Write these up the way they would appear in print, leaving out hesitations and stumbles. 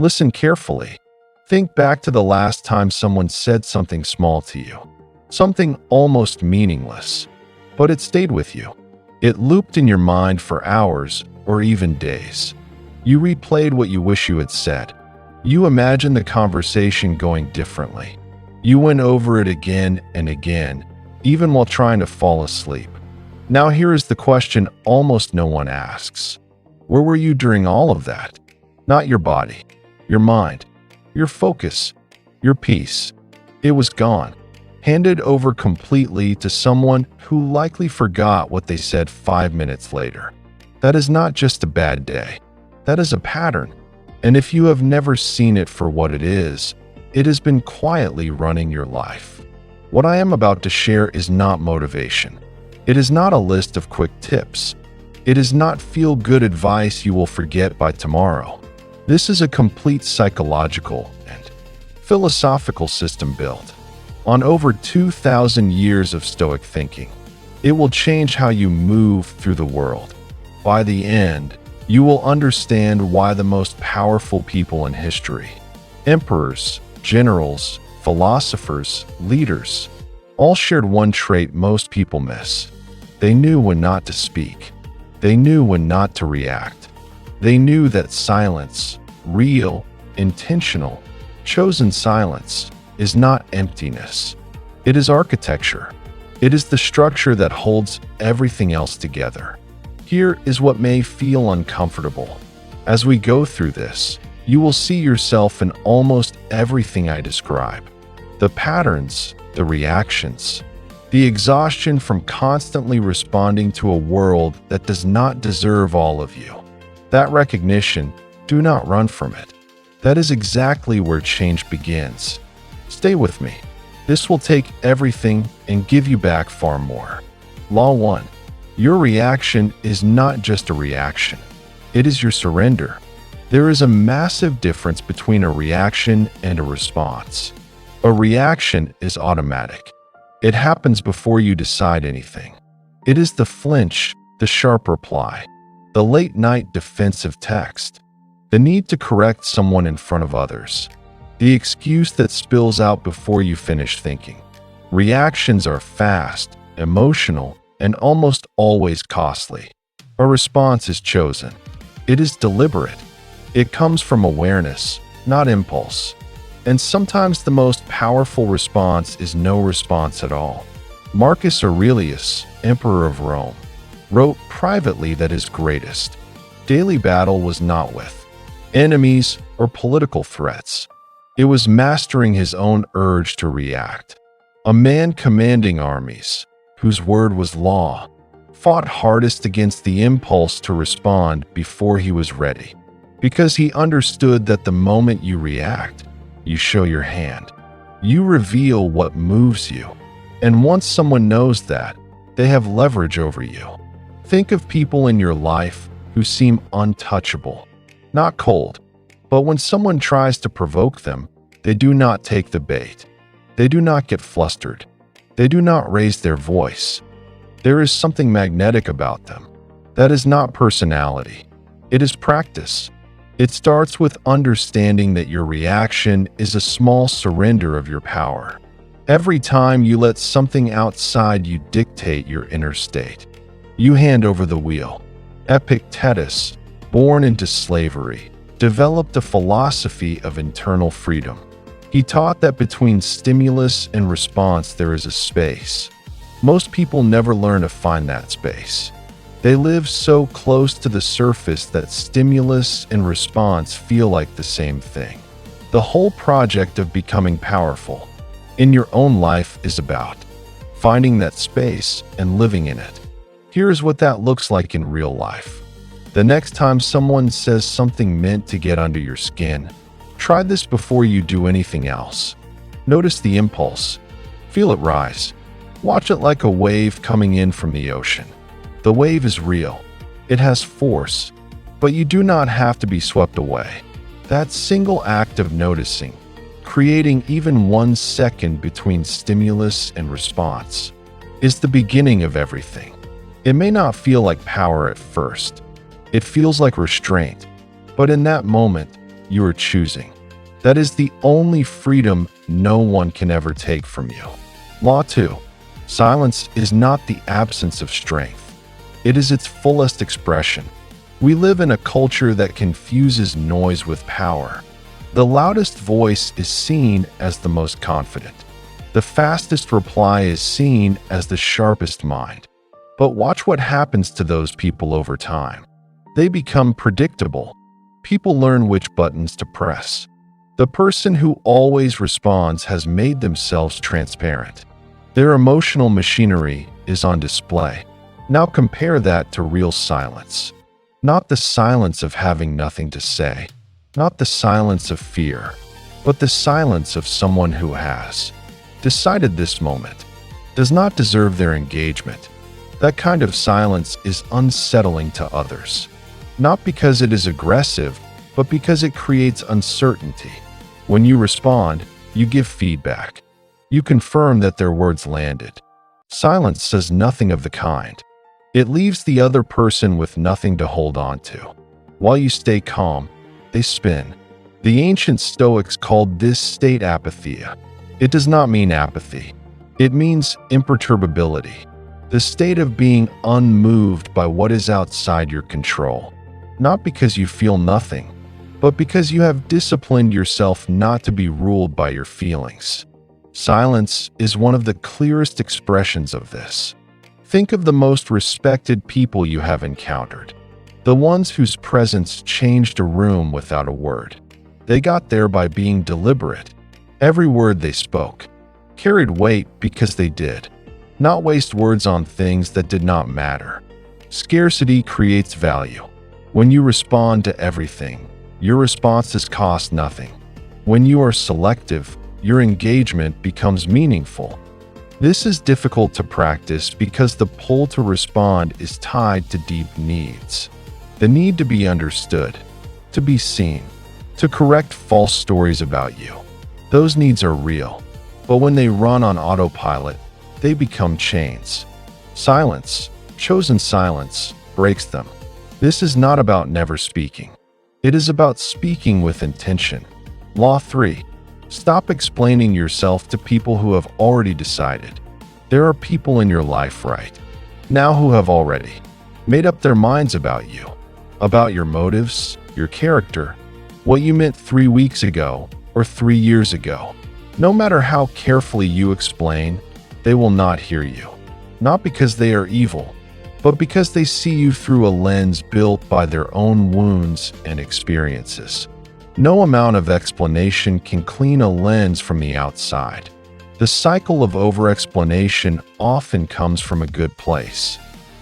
Listen carefully. Think back to the last time someone said something small to you, something almost meaningless, but it stayed with you. It looped in your mind for hours or even days. You replayed what you wish you had said. You imagined the conversation going differently. You went over it again and again, even while trying to fall asleep. Now here is the question almost no one asks. Where were you during all of that? Not your body, your mind, your focus, your peace. It was gone, handed over completely to someone who likely forgot what they said 5 minutes later. That is not just a bad day. That is a pattern. And if you have never seen it for what it has been quietly running your life. What I am about to share is not motivation. It is not a list of quick tips. It is not feel-good advice you will forget by tomorrow. This is a complete psychological and philosophical system built on over 2,000 years of Stoic thinking. It will change how you move through the world. By the end, you will understand why the most powerful people in history, emperors, generals, philosophers, leaders, all shared one trait most people miss. They knew when not to speak. They knew when not to react. They knew that silence, real, intentional, chosen silence, is not emptiness. It is architecture. It is the structure that holds everything else together. Here is what may feel uncomfortable. As we go through this, you will see yourself in almost everything I describe. The patterns, the reactions, the exhaustion from constantly responding to a world that does not deserve all of you. That recognition, do not run from it. That is exactly where change begins. Stay with me. This will take everything and give you back far more. Law 1. Your reaction is not just a reaction. It is your surrender. There is a massive difference between a reaction and a response. A reaction is automatic. It happens before you decide anything. It is the flinch, the sharp reply, the late-night defensive text, the need to correct someone in front of others, the excuse that spills out before you finish thinking. Reactions are fast, emotional, and almost always costly. A response is chosen. It is deliberate. It comes from awareness, not impulse. And sometimes the most powerful response is no response at all. Marcus Aurelius, Emperor of Rome, wrote privately that his greatest daily battle was not with enemies or political threats. It was mastering his own urge to react. A man commanding armies, whose word was law, fought hardest against the impulse to respond before he was ready, because he understood that the moment you react, you show your hand. You reveal what moves you. And once someone knows that, they have leverage over you. Think of people in your life who seem untouchable, not cold, but when someone tries to provoke them, they do not take the bait. They do not get flustered. They do not raise their voice. There is something magnetic about them. That is not personality. It is practice. It starts with understanding that your reaction is a small surrender of your power. Every time you let something outside you dictate your inner state, you hand over the wheel. Epictetus, born into slavery, developed a philosophy of internal freedom. He taught that between stimulus and response there is a space. Most people never learn to find that space. They live so close to the surface that stimulus and response feel like the same thing. The whole project of becoming powerful in your own life is about finding that space and living in it. Here's what that looks like in real life. The next time someone says something meant to get under your skin, try this before you do anything else. Notice the impulse. Feel it rise. Watch it like a wave coming in from the ocean. The wave is real. It has force, but you do not have to be swept away. That single act of noticing, creating even 1 second between stimulus and response, is the beginning of everything. It may not feel like power at first. It feels like restraint. But in that moment, you are choosing. That is the only freedom no one can ever take from you. Law 2. Silence is not the absence of strength. It is its fullest expression. We live in a culture that confuses noise with power. The loudest voice is seen as the most confident. The fastest reply is seen as the sharpest mind. But watch what happens to those people over time. They become predictable. People learn which buttons to press. The person who always responds has made themselves transparent. Their emotional machinery is on display. Now compare that to real silence. Not the silence of having nothing to say, not the silence of fear, but the silence of someone who has decided this moment does not deserve their engagement. That kind of silence is unsettling to others, not because it is aggressive, but because it creates uncertainty. When you respond, you give feedback. You confirm that their words landed. Silence says nothing of the kind. It leaves the other person with nothing to hold on to. While you stay calm, they spin. The ancient Stoics called this state apatheia. It does not mean apathy. It means imperturbability, the state of being unmoved by what is outside your control. Not because you feel nothing, but because you have disciplined yourself not to be ruled by your feelings. Silence is one of the clearest expressions of this. Think of the most respected people you have encountered, the ones whose presence changed a room without a word. They got there by being deliberate. Every word they spoke carried weight because they did not waste words on things that did not matter. Scarcity creates value. When you respond to everything, your responses cost nothing. When you are selective, your engagement becomes meaningful. This is difficult to practice because the pull to respond is tied to deep needs. The need to be understood, to be seen, to correct false stories about you. Those needs are real, but when they run on autopilot, they become chains. Silence, chosen silence, breaks them. This is not about never speaking. It is about speaking with intention. Law 3. Stop explaining yourself to people who have already decided. There are people in your life right now who have already made up their minds about you, about your motives, your character, what you meant 3 weeks ago or 3 years ago. No matter how carefully you explain, they will not hear you. Not because they are evil, but because they see you through a lens built by their own wounds and experiences. No amount of explanation can clean a lens from the outside. The cycle of over-explanation often comes from a good place.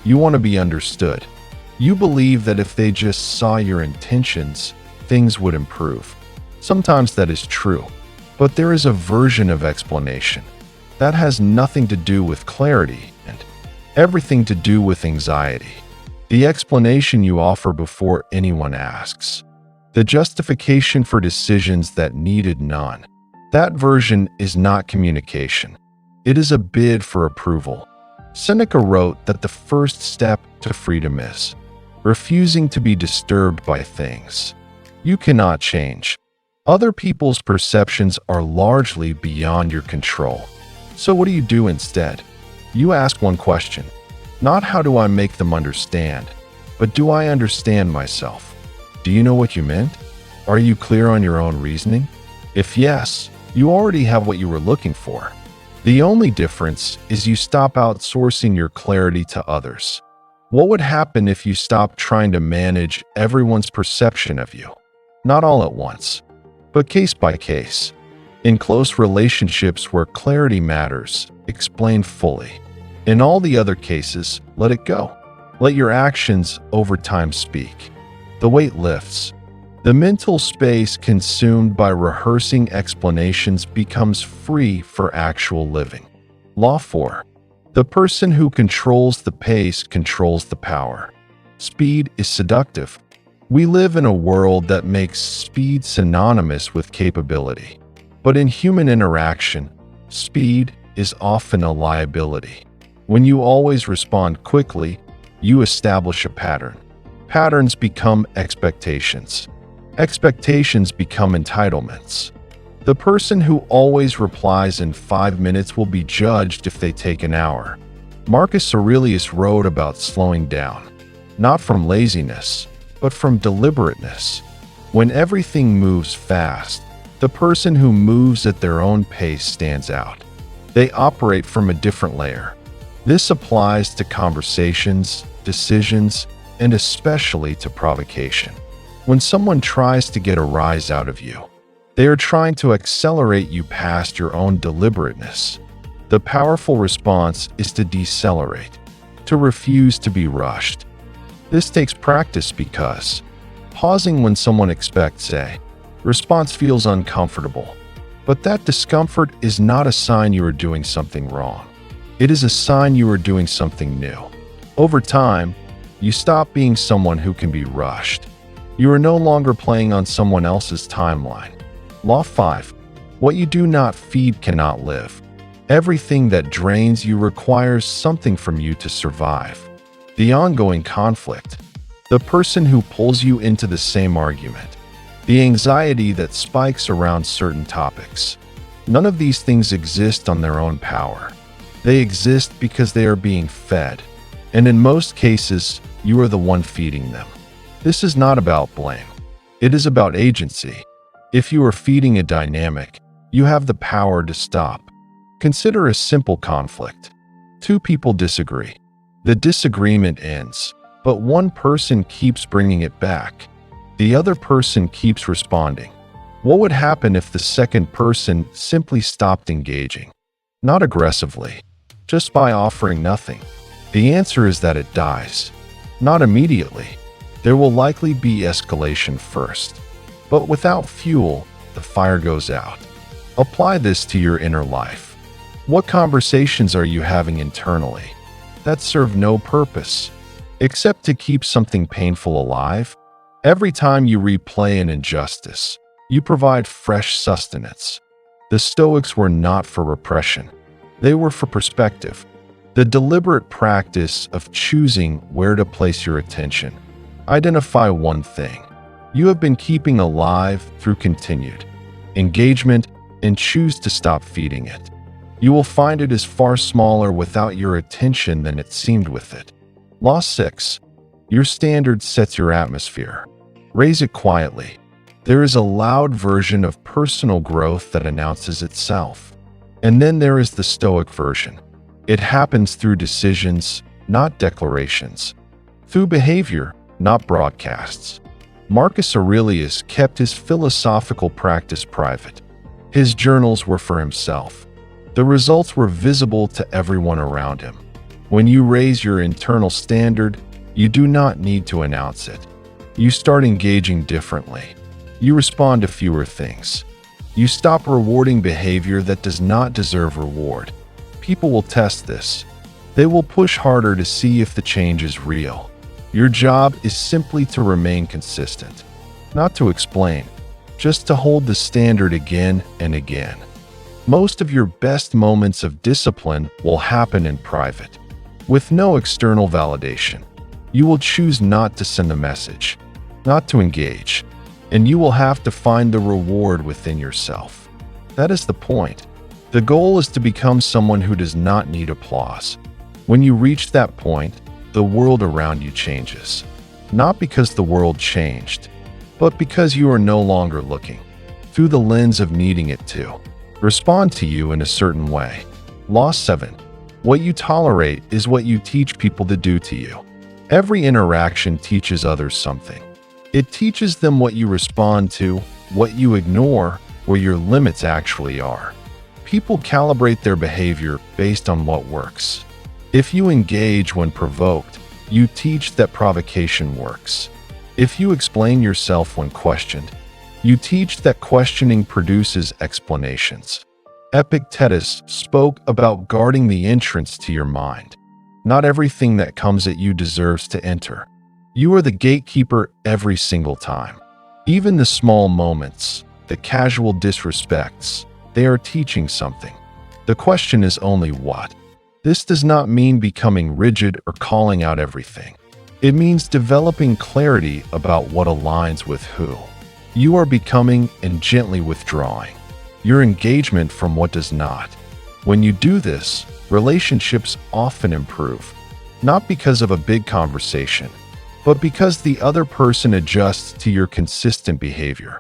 You want to be understood. You believe that if they just saw your intentions, things would improve. Sometimes that is true, but there is a version of explanation that has nothing to do with clarity and everything to do with anxiety. The explanation you offer before anyone asks. The justification for decisions that needed none. That version is not communication. It is a bid for approval. Seneca wrote that the first step to freedom is refusing to be disturbed by things you cannot change. Other people's perceptions are largely beyond your control. So what do you do instead? You ask one question. Not how do I make them understand, but do I understand myself? Do you know what you meant? Are you clear on your own reasoning? If yes, you already have what you were looking for. The only difference is you stop outsourcing your clarity to others. What would happen if you stopped trying to manage everyone's perception of you? Not all at once, but case by case. In close relationships where clarity matters, explain fully. In all the other cases, let it go. Let your actions over time speak. The weight lifts. The mental space consumed by rehearsing explanations becomes free for actual living. Law 4. The person who controls the pace controls the power. Speed is seductive. We live in a world that makes speed synonymous with capability. But in human interaction, speed is often a liability. When you always respond quickly, you establish a pattern. Patterns become expectations. Expectations become entitlements. The person who always replies in 5 minutes will be judged if they take an hour. Marcus Aurelius wrote about slowing down, not from laziness, but from deliberateness. When everything moves fast, the person who moves at their own pace stands out. They operate from a different layer. This applies to conversations, decisions, and especially to provocation. When someone tries to get a rise out of you, they are trying to accelerate you past your own deliberateness. The powerful response is to decelerate, to refuse to be rushed. This takes practice because pausing when someone expects a response feels uncomfortable. But that discomfort is not a sign you are doing something wrong. It is a sign you are doing something new. Over time, you stop being someone who can be rushed. You are no longer playing on someone else's timeline. Law 5. What you do not feed cannot live. Everything that drains you requires something from you to survive. The ongoing conflict, the person who pulls you into the same argument, the anxiety that spikes around certain topics. None of these things exist on their own power. They exist because they are being fed, and in most cases, you are the one feeding them. This is not about blame. It is about agency. If you are feeding a dynamic, you have the power to stop. Consider a simple conflict. Two people disagree. The disagreement ends, but one person keeps bringing it back. The other person keeps responding. What would happen if the second person simply stopped engaging? Not aggressively, just by offering nothing. The answer is that it dies. Not immediately. There will likely be escalation first. But without fuel, the fire goes out. Apply this to your inner life. What conversations are you having internally that serve no purpose, except to keep something painful alive? Every time you replay an injustice, you provide fresh sustenance. The Stoics were not for repression. They were for perspective. The deliberate practice of choosing where to place your attention. Identify one thing you have been keeping alive through continued engagement and choose to stop feeding it. You will find it is far smaller without your attention than it seemed with it. Law 6. Your standard sets your atmosphere. Raise it quietly. There is a loud version of personal growth that announces itself. And then there is the Stoic version. It happens through decisions, not declarations. Through behavior, not broadcasts. Marcus Aurelius kept his philosophical practice private. His journals were for himself. The results were visible to everyone around him. When you raise your internal standard, you do not need to announce it. You start engaging differently. You respond to fewer things. You stop rewarding behavior that does not deserve reward. People will test this. They will push harder to see if the change is real. Your job is simply to remain consistent, not to explain, just to hold the standard again and again. Most of your best moments of discipline will happen in private, with no external validation. You will choose not to send a message, not to engage, and you will have to find the reward within yourself. That is the point. The goal is to become someone who does not need applause. When you reach that point, the world around you changes. Not because the world changed, but because you are no longer looking through the lens of needing it to respond to you in a certain way. Law 7. What you tolerate is what you teach people to do to you. Every interaction teaches others something. It teaches them what you respond to, what you ignore, where your limits actually are. People calibrate their behavior based on what works. If you engage when provoked, you teach that provocation works. If you explain yourself when questioned, you teach that questioning produces explanations. Epictetus spoke about guarding the entrance to your mind. Not everything that comes at you deserves to enter. You are the gatekeeper every single time. Even the small moments, the casual disrespects, they are teaching something. The question is only what. This does not mean becoming rigid or calling out everything. It means developing clarity about what aligns with who. You are becoming and gently withdrawing your engagement from what does not. When you do this, relationships often improve, not because of a big conversation, but because the other person adjusts to your consistent behavior.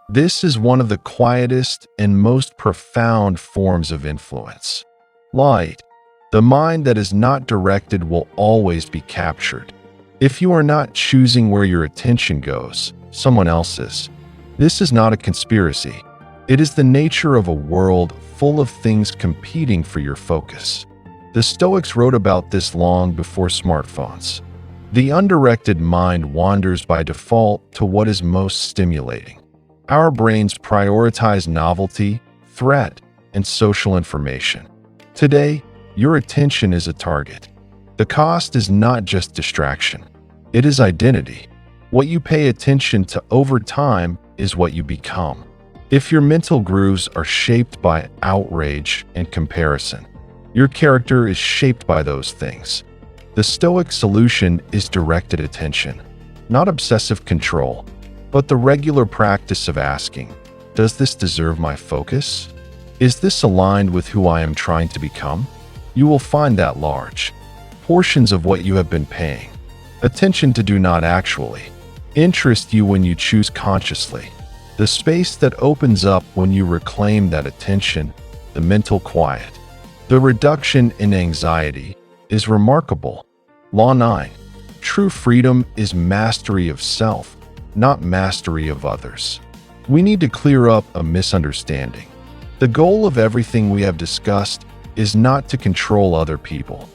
This is one of the quietest and most profound forms of influence. Light. The mind that is not directed will always be captured. If you are not choosing where your attention goes, someone else is. This is not a conspiracy. It is the nature of a world full of things competing for your focus. The Stoics wrote about this long before smartphones. The undirected mind wanders by default to what is most stimulating. Our brains prioritize novelty, threat, and social information. Today, your attention is a target. The cost is not just distraction. It is identity. What you pay attention to over time is what you become. If your mental grooves are shaped by outrage and comparison, your character is shaped by those things. The Stoic solution is directed attention, not obsessive control, but the regular practice of asking, does this deserve my focus? Is this aligned with who I am trying to become? You will find that large portions of what you have been paying attention to do not actually interest you when you choose consciously. The space that opens up when you reclaim that attention, the mental quiet, the reduction in anxiety is remarkable. Law 9. True freedom is mastery of self, not mastery of others. We need to clear up a misunderstanding. The goal of everything we have discussed is not to control other people.